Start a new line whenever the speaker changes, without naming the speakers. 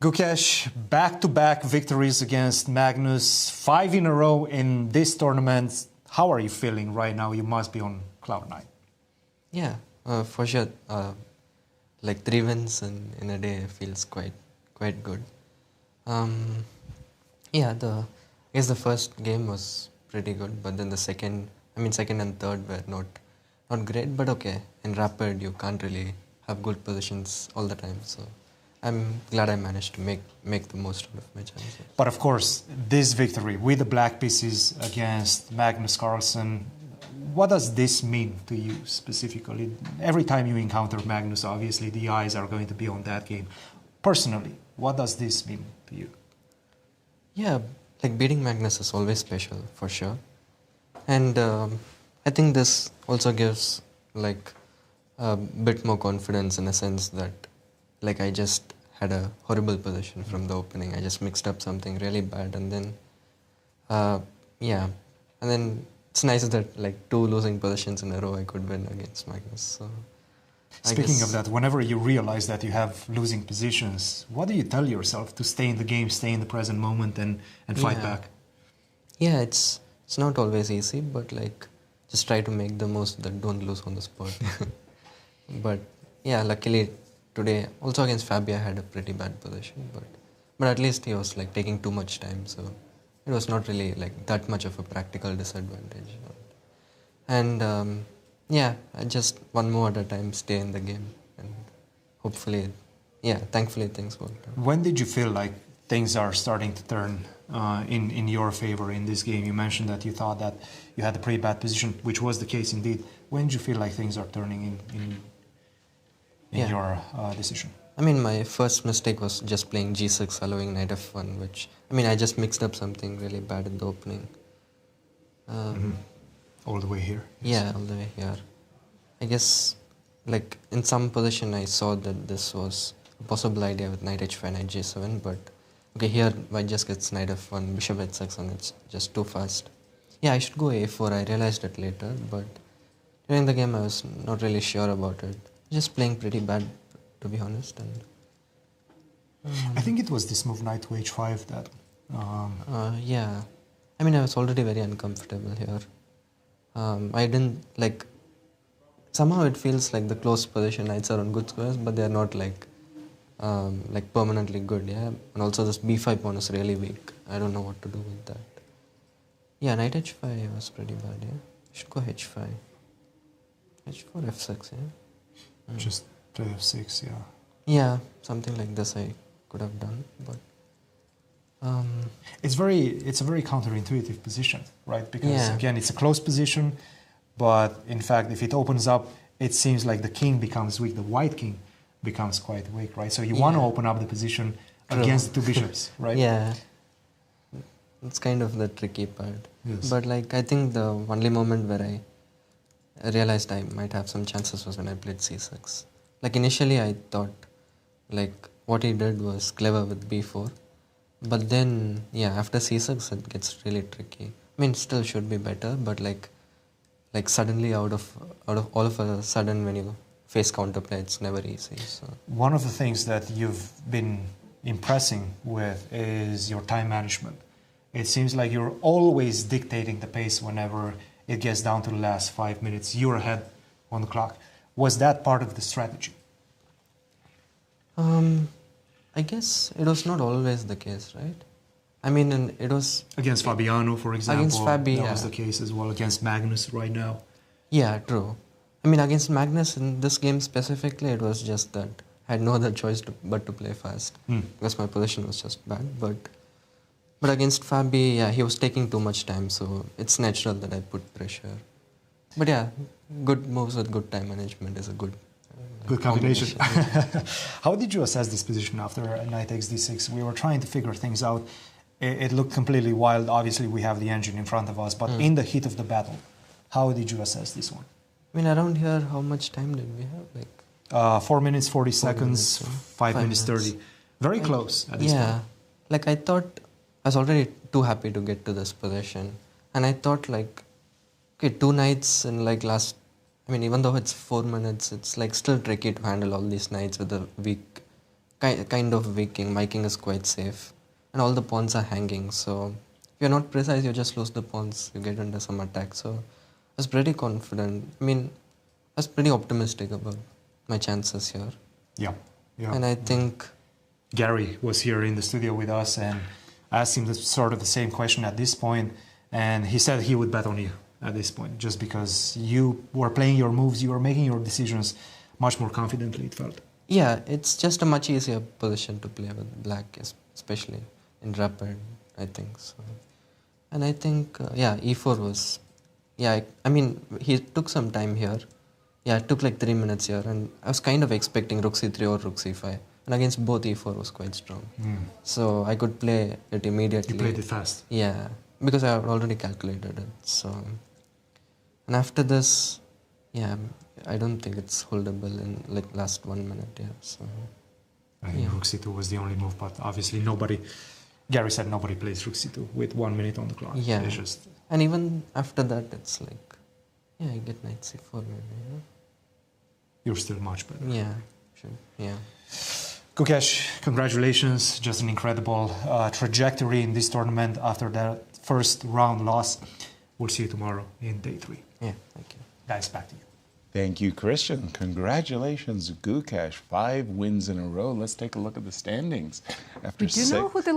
Gukesh, back-to-back victories against Magnus, 5 in a row in this tournament. How are you feeling right now? You must be on cloud nine.
Yeah, for sure. Like 3 wins in a day feels quite good. Yeah, I guess the first game was pretty good, but then the second and third were not great, but okay. In Rapid, you can't really have good positions all the time, so I'm glad I managed to make the most out of my chances.
But of course, this victory with the black pieces against Magnus Carlsen, what does this mean to you specifically? Every time you encounter Magnus, obviously the eyes are going to be on that game. Personally, what does this mean to you?
Yeah, like beating Magnus is always special, for sure. And I think this also gives like a bit more confidence in a sense that like I just had a horrible position from the opening. I just mixed up something really bad, and then and then it's nice that like 2 losing positions in a row I could win against Magnus. So
speaking of that, whenever you realize that you have losing positions, what do you tell yourself to stay in the game, stay in the present moment, and fight back?
Yeah, it's not always easy, but like just try to make the most that don't lose on the spot. But yeah, luckily today also against Fabi I had a pretty bad position, but at least he was like taking too much time, so it was not really like that much of a practical disadvantage. And yeah, I just one more at a time stay in the game, and hopefully, thankfully things worked out.
When did you feel like things are starting to turn in your favor in this game? You mentioned that you thought that you had a pretty bad position, which was the case indeed. When did you feel like things are turning in your decision?
I mean, my first mistake was just playing G6 allowing knight f1, which, I mean, I just mixed up something really bad in the opening.
All the way here?
Yes. Yeah, all the way here. I guess, like, in some position I saw that this was a possible idea with knight h5, knight g7, but okay, here white just gets knight f1, bishop h6, and it's just too fast. Yeah, I should go a4, I realized it later, but during the game I was not really sure about it. Just playing pretty bad, to be honest. And
I think it was this move knight to h5 that...
yeah, I mean I was already very uncomfortable here. I didn't like... Somehow it feels like the close position knights are on good squares, but they're not like permanently good, yeah. And also this b5 pawn is really weak. I don't know what to do with that. Yeah, knight h5 was pretty bad, yeah. I should go h5. h4, f6, yeah.
Just play f6, yeah.
Yeah, something like this I could have done, but...
It's a very counterintuitive position, right? Because again, it's a close position, but in fact, if it opens up, it seems like the king becomes weak, the white king becomes quite weak, right? So you want to open up the position against the 2 bishops, right?
Yeah, it's kind of the tricky part.
Yes.
But like, I think the only moment where I realized I might have some chances was when I played c6. Like initially I thought like what he did was clever with b4, but then after c6 it gets really tricky. I mean, still should be better, but like suddenly out of all of a sudden when you face counterplay, it's never easy. So
one of the things that you've been impressing with is your time management. It seems like you're always dictating the pace whenever it gets down to the last 5 minutes. You're ahead on the clock. Was that part of the strategy?
I guess it was not always the case, right? I mean, it was...
Against Fabiano, for example,
against Fabi,
that was the case as well. Against Magnus right now.
Yeah, true. I mean, against Magnus in this game specifically, it was just that I had no other choice but to play fast because my position was just bad. But against Fabi, he was taking too much time, so it's natural that I put pressure. But yeah, good moves with good time management is a good
combination. How did you assess this position after knight takes d6? We were trying to figure things out. It looked completely wild. Obviously, we have the engine in front of us, but in the heat of the battle, how did you assess this one?
I mean, around here, how much time did we have? Like
4 minutes, 40 seconds, 5 minutes, 30. Very close at this point.
Yeah, like I thought, I was already too happy to get to this position. And I thought like, okay, 2 knights in like last, I mean, even though it's 4 minutes, it's like still tricky to handle all these knights with a weak kind of weak king. My king is quite safe, and all the pawns are hanging. So if you're not precise, you just lose the pawns. You get under some attack. So I was pretty confident. I mean, I was pretty optimistic about my chances here.
Yeah, yeah.
And I think
Gary was here in the studio with us, and I asked him sort of the same question at this point, and he said he would bet on you at this point, just because you were playing your moves, you were making your decisions much more confidently, it felt.
yeah, it's just a much easier position to play with black, especially in rapid, I think so. And I think, yeah, e4 was, yeah, I mean, he took some time here. Yeah, it took like 3 minutes here, and I was kind of expecting rook c3 or rook c5. And against both e4 was quite strong. So I could play it immediately.
You played it fast.
Yeah, because I had already calculated it. So, and after this, yeah, I don't think it's holdable in like last 1 minute. Yeah, so.
I think rook c2 was the only move, but obviously nobody. Gary said nobody plays rook c2 with 1 minute on the clock.
Yeah,
It's just,
and even after that, it's like, yeah, I get knight c4 maybe. Yeah,
you're still much better.
yeah, sure, yeah.
Gukesh, congratulations. Just an incredible trajectory in this tournament after that first round loss. We'll see you tomorrow in day 3.
Yeah, thank you.
Guys, back to you.
Thank you, Cristian. Congratulations, Gukesh. 5 wins in a row. Let's take a look at the standings. After
Did you know who the